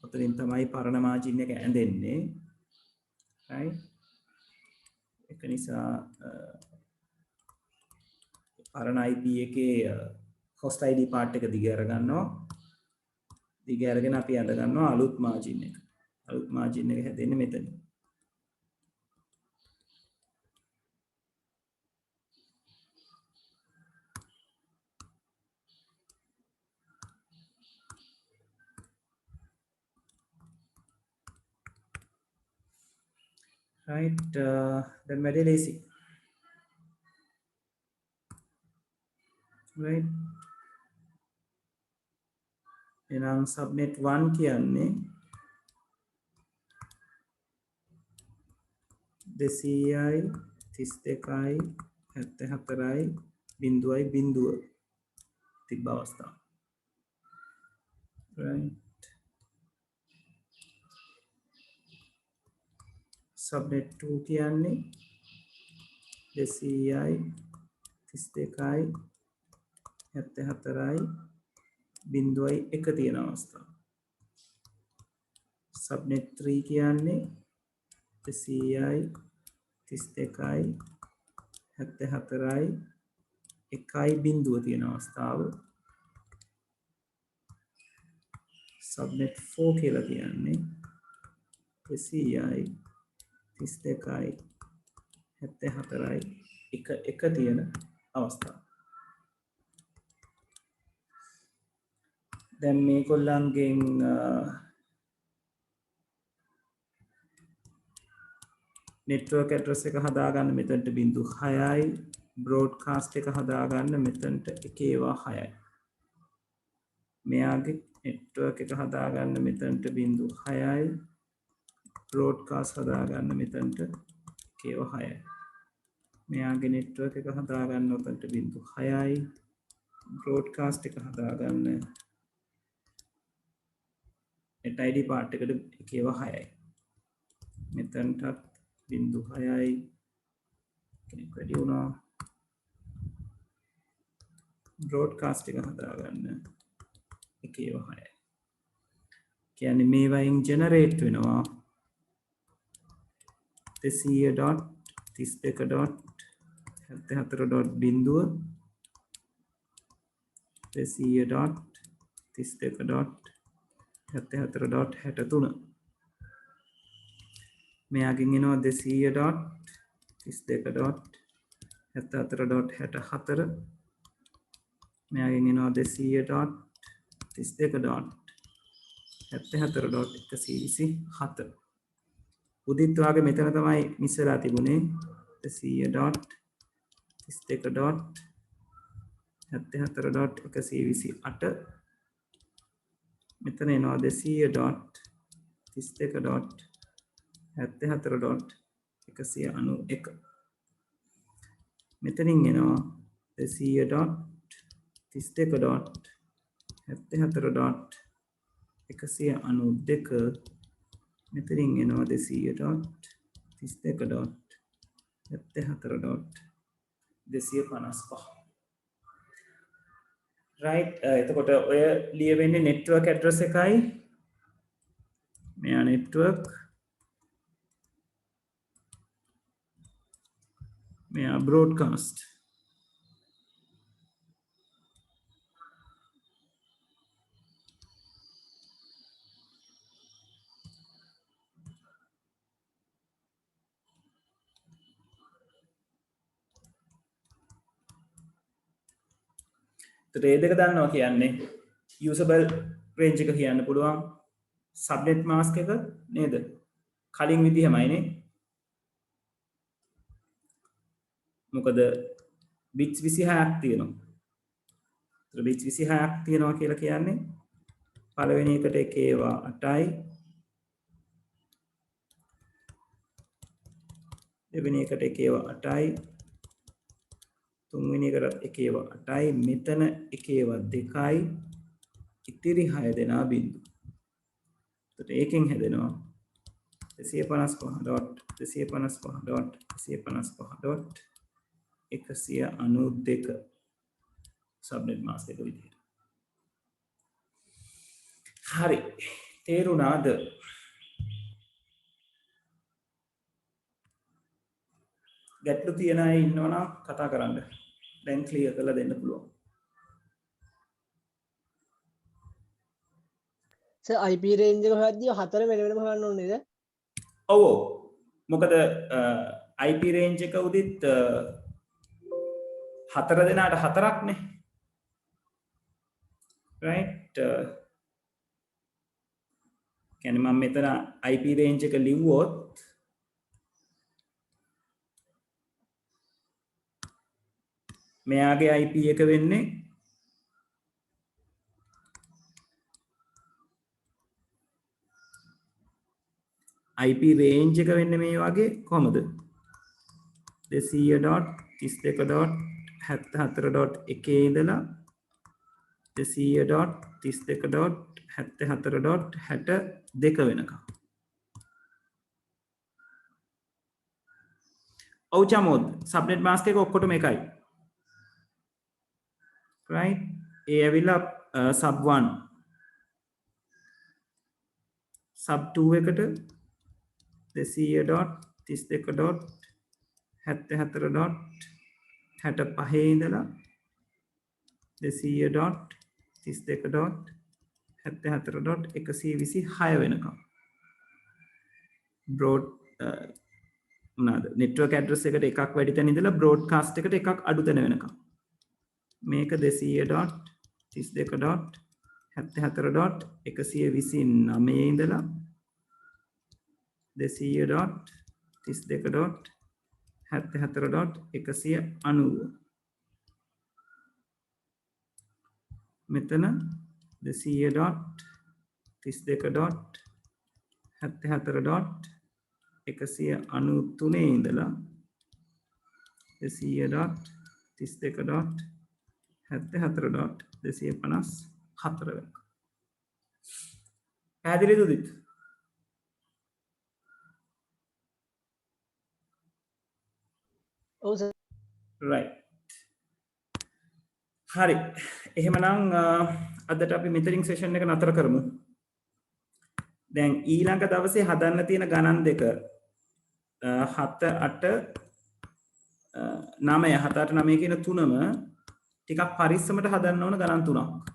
ඔතනින් තමයි පරණ මාජින් එක ඇඳෙන්නේ. right. ඒක නිසා පරණ IP එකේ host id part එක දිග අරගන්නවා. දිග අරගෙන අපි අඳ ගන්නවා අලුත් මාජින් එක. අලුත් මාජින් එක හැදෙන්නේ මෙතන. right. දැන් වැඩේ ලේසි. right. එහෙනම් subnet 1 කියන්නේ 200යි 32යි 74යි බිඳුවයි බිඳුව තිබ්බ අවස්ථාව. right. subnet 2 කියන්නේ 200යි 32යි 74යි බිඳුවයි 1 තියෙන අවස්ථාව. subnet 3 කියන්නේ 200යි 32යි 74යි 1යි බිඳුව තියෙන අවස්ථාව. subnet 4 කියලා කියන්නේ 200යි 32යි 74යි 1 තියෙන අවස්ථාව. දැන් මේගොල්ලන්ගෙන් network address එක හදාගන්න මෙතනට 0.6යි broadcast එක හදාගන්න මෙතනට 1.6යි. මෙයාගේ network එක හදාගන්න මෙතනට 0.6යි broadcast හදාගන්න මෙතනට 1.6යි. මෙයාගේ network එක හදාගන්න උතන්ට 0.6යි broadcast එක හදාගන්න net id part එකට 1.6යි. මෙතනටත් 0.6යි කෙනෙක් වැඩි වුණා බ්‍රෝඩ්කාස්ට් එක හදාගන්න 1.6 කියන්නේ මේ වයින් ජෙනරේට් වෙනවා 200.32.200.32.63 මෙයාගෙන් එනවා 200.32.74.64 මෙයාගෙන් එනවා 200.32.74.127 උදිත් වාගේ මෙතන තමයි මිස් වෙලා තිබුණේ 200.32.74.128 මෙතන එනවා 200.32.74.191 මෙතනින් එනවා 200.32.74.192 මෙතනින් එනවා 200.32.74.255 right එතකොට ඔය ලියවෙන්නේ network address එකයි මෙයා network මෙයා broadcast ඒ දෙක දන්නවා කියන්නේ usable range එක කියන්න පුළුවන් subnet mask එක නේද කලින් විදිහමයිනේ මොකද bits 26ක් තියෙනවා. ඒතර bits 26ක් තියෙනවා කියලා කියන්නේ පළවෙනි එකට එක ඒවා 8යි දෙවෙනි එකට එක ඒවා 8යි තුන්වෙනි එකට එක ඒවා 8යි මෙතන එක ඒවා 2යි ඉතිරි 6 දෙනා බිංදු. එතකොට ඒකෙන් හැදෙනවා 255.255.192 subnet mask එක විදිහට. හරි. තේරුණාද? ගැටලු තියෙන අය ඉන්නවනම් කතා කරන්න. දැන් ක්ලියර් කරලා දෙන්න පුළුවන්. සර් IP range එක හොයද්දී හතර වෙන වෙනම හොයන්න ඕනේ නේද? ඔව් ඔව්. මොකද IP range එක උදිත් හතර දෙනාට හතරක්නේ. right කියන්නේ මම මෙතන IP range එක ලිව්වොත් මෙයාගේ IP එක වෙන්නේ IP range එක වෙන්නේ මේ වගේ කොහමද 200.32.74.1 ඉඳලා 200.32.74.62 වෙනකම්. ඔව් චමෝද් subnet mask එක ඔක්කොටම එකයි. right ඒ ඇවිල්ලා sub 1 sub 2 එකට 200.32.74.65 ඉඳලා 200.32.74.126 වෙනකම් broad මොනවාද network address එකට එකක් වැඩි තැන ඉඳලා broadcast එකට එකක් අඩු තැන වෙනකම් මේක 200.32.74.129 ඉඳලා 200.32.74.190 මෙතන 200.32.74.193 ඉඳලා 200.32.74.254 වෙනකම් පැහැදිලිද උදිත් ඔව් සර්. right හරි එහෙමනම් අදට අපි මෙතනින් සෙෂන් එක නතර කරමු දැන් ඊළඟ දවසේ හදන්න තියෙන ගණන් දෙක 7 8 9 7 8 9 කියන තුනම ටිකක් පරිස්සමට හදන්න ඕන ගණන් තුනක්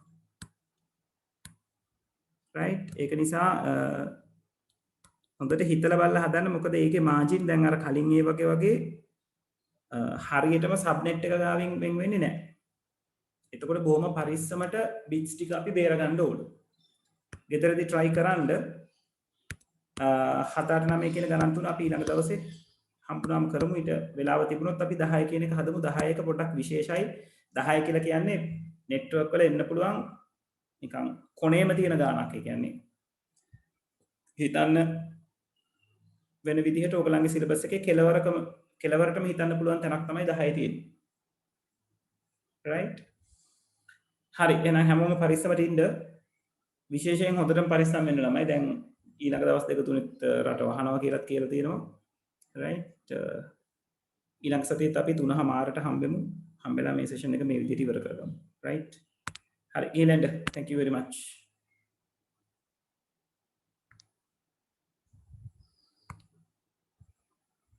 right ඒක නිසා හොඳට හිතලා බලලා හදන්න මොකද ඒකේ මාජින් දැන් අර කලින් ඒ වගේ හරියටම සබ්නෙට් එක ගාවින් වෙන් වෙන්නේ නැහැ. එතකොට බොහොම පරිස්සමට බිට්ස් ටික අපි බේර ගන්න ඕන. ගෙදරදී try කරන්න 7 8 9 කියන ගණන් තුන අපි ඊළඟ දවසේ හම්බුනාම කරමු. ඊට වෙලාව තිබුණොත් අපි 10 කියන එක හදමු. 10 එක පොඩ්ඩක් විශේෂයි. 10 කියලා කියන්නේ network වල එන්න පුළුවන් නිකන් කොනේම තියෙන ගාණක්. ඒ කියන්නේ හිතන්න වෙන විදිහට ඔයගලන්ගේ සිලබස් එකේ කෙලවරටම හිතන්න පුළුවන් තැනක් තමයි 10 තියෙන්නේ. right හරි එහෙනම් හැමෝම පරිස්සමට ඉන්න විශේෂයෙන් හොඳටම පරිස්සම් වෙන්න ළමයි දැන් ඊළඟ දවස් දෙක තුනෙත් රට වහනවා කියලාත් කියලා තියෙනවා right ඊළඟ සතියේත් අපි 3:00ට හම්බෙමු හම්බෙලා මේ සෙෂන් එක මේ විදිහට ඉවර කරගමු right හරි ඊළඟ thank you very much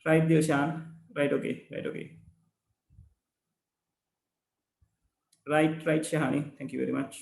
right Dilshan right okay right Shahani thank you very much